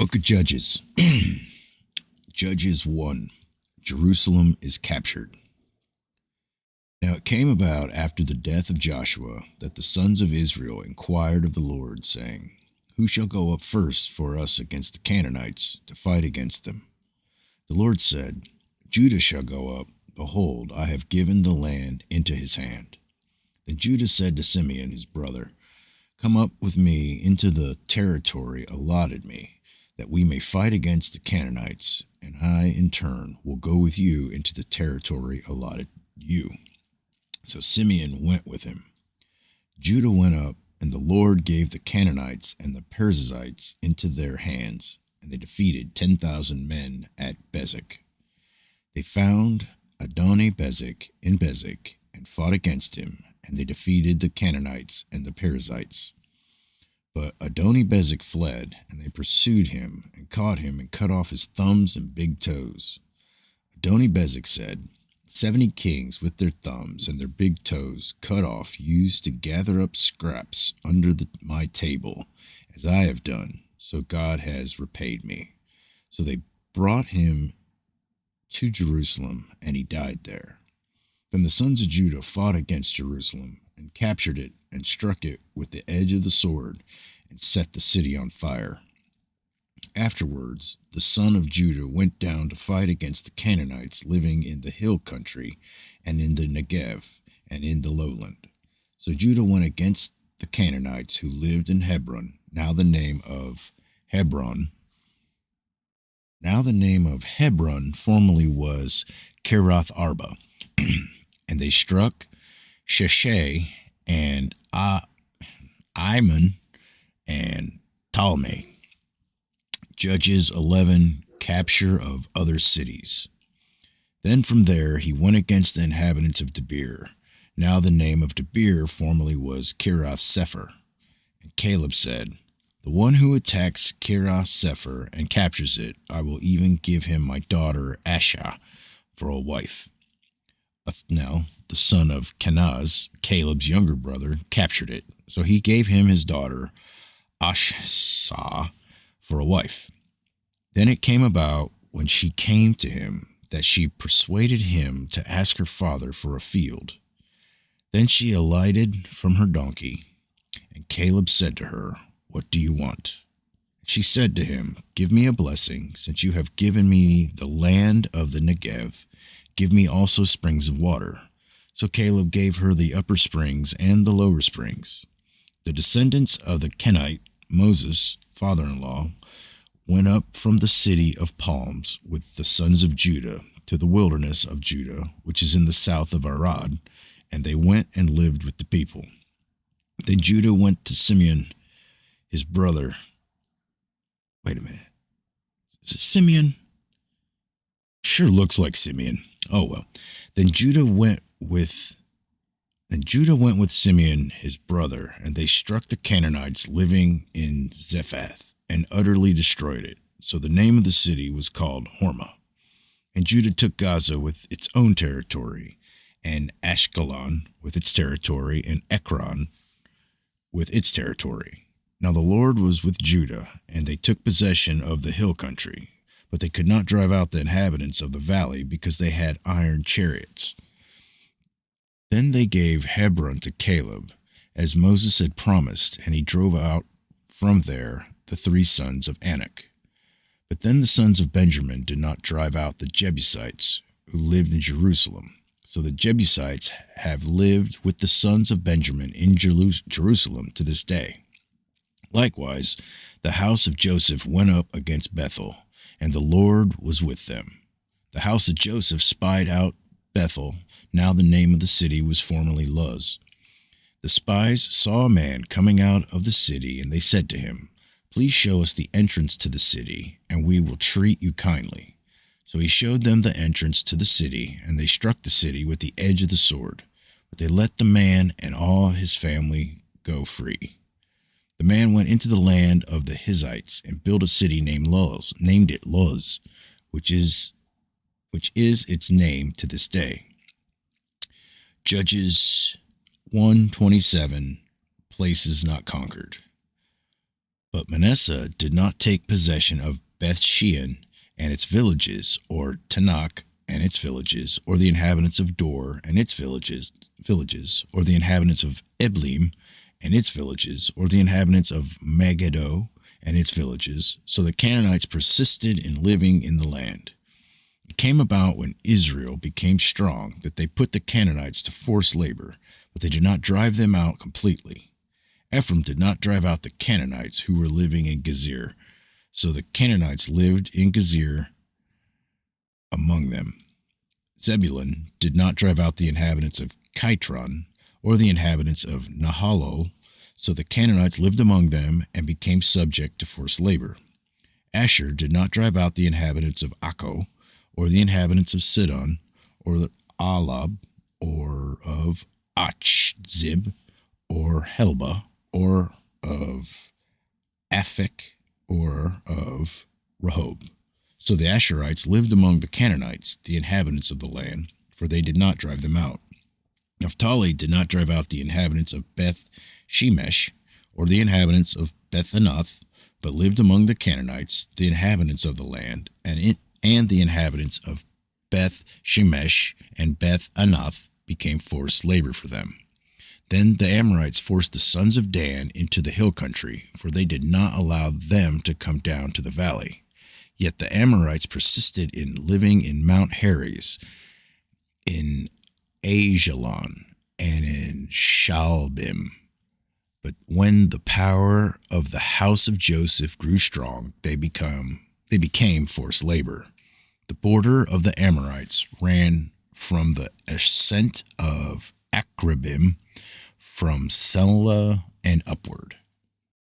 Book of Judges. Judges 1. Jerusalem is captured. Now it came about after the death of Joshua that the sons of Israel inquired of the Lord, saying, Who shall go up first for us against the Canaanites to fight against them? The Lord said, Judah shall go up. Behold, I have given the land into his hand. Then Judah said to Simeon his brother, Come up with me into the territory allotted me, that we may fight against the Canaanites, and I in turn will go with you into the territory allotted you. So Simeon went with him. Judah went up, and the Lord gave the Canaanites and the Perizzites into their hands, and they defeated 10,000 men at Bezek. They found Adoni-Bezek in Bezek, and fought against him, and they defeated the Canaanites and the Perizzites. But Adoni-Bezek fled, and they pursued him, and caught him, and cut off his thumbs and big toes. Adoni-Bezek said, 70 kings with their thumbs and their big toes cut off used to gather up scraps under my table, as I have done, so God has repaid me. So they brought him to Jerusalem, and he died there. Then the sons of Judah fought against Jerusalem, and captured it, and struck it with the edge of the sword, and set the city on fire. Afterwards, the son of Judah went down to fight against the Canaanites living in the hill country, and in the Negev, and in the lowland. So Judah went against the Canaanites who lived in Hebron, now the name of Hebron. Now the name of Hebron formerly was Kiriath Arba. And they struck Sheshai and Iman and Talmai. Judges 11. Capture of other cities. Then from there he went against the inhabitants of Debir. Now the name of Debir formerly was Kiriath Sepher. And Caleb said, The one who attacks Kiriath Sepher and captures it, I will even give him my daughter Asha for a wife. Othniel, the son of Kenaz, Caleb's younger brother, captured it. So he gave him his daughter Ashsah for a wife. Then it came about, when she came to him, that she persuaded him to ask her father for a field. Then she alighted from her donkey, and Caleb said to her, What do you want? She said to him, Give me a blessing, since you have given me the land of the Negev. Give me also springs of water. So Caleb gave her the upper springs and the lower springs. The descendants of the Kenite, Moses' father-in-law, went up from the city of palms with the sons of Judah to the wilderness of Judah, which is in the south of Arad, and they went and lived with the people. Then Judah went to Simeon, his brother. Wait a minute. Is it Simeon? Sure looks like Simeon. Oh well. Then Judah went with Simeon his brother, and they struck the Canaanites living in Zephath, and utterly destroyed it. So the name of the city was called Hormah. And Judah took Gaza with its own territory, and Ashkelon with its territory, and Ekron with its territory. Now the Lord was with Judah, and they took possession of the hill country. But they could not drive out the inhabitants of the valley, because they had iron chariots. Then they gave Hebron to Caleb, as Moses had promised, and he drove out from there the 3 sons of Anak. But then the sons of Benjamin did not drive out the Jebusites, who lived in Jerusalem. So the Jebusites have lived with the sons of Benjamin in Jerusalem to this day. Likewise, the house of Joseph went up against Bethel, and the Lord was with them. The house of Joseph spied out Bethel. Now the name of the city was formerly Luz. The spies saw a man coming out of the city, and they said to him, Please show us the entrance to the city, and we will treat you kindly. So he showed them the entrance to the city, and they struck the city with the edge of the sword. But they let the man and all his family go free. The man went into the land of the Hizzites and built a city named it Luz, which is its name to this day. Judges 1:27, places not conquered. But Manasseh did not take possession of Beth Shean and its villages, or Tanakh and its villages, or the inhabitants of Dor and its villages, or the inhabitants of Eblim and its villages, or the inhabitants of Megiddo and its villages. So the Canaanites persisted in living in the land. It came about when Israel became strong that they put the Canaanites to forced labor, but they did not drive them out completely. Ephraim did not drive out the Canaanites who were living in Gezer, so the Canaanites lived in Gezer among them. Zebulun did not drive out the inhabitants of Kitron or the inhabitants of Nahalol, so the Canaanites lived among them and became subject to forced labor. Asher did not drive out the inhabitants of Akko or the inhabitants of Sidon or Alab or of Achzib or Helba or of Aphek or of Rehob. So the Asherites lived among the Canaanites, the inhabitants of the land, for they did not drive them out. Naphtali did not drive out the inhabitants of Beth Shemesh or the inhabitants of Beth Anath, but lived among the Canaanites, the inhabitants of the land, and the inhabitants of Beth Shemesh and Beth Anath became forced labor for them. Then the Amorites forced the sons of Dan into the hill country, for they did not allow them to come down to the valley. Yet the Amorites persisted in living in Mount Heres, in Ajalon, and in Shaalbim. But when the power of the house of Joseph grew strong, they became forced labor. The border of the Amorites ran from the ascent of Akrabim, from Selah and upward.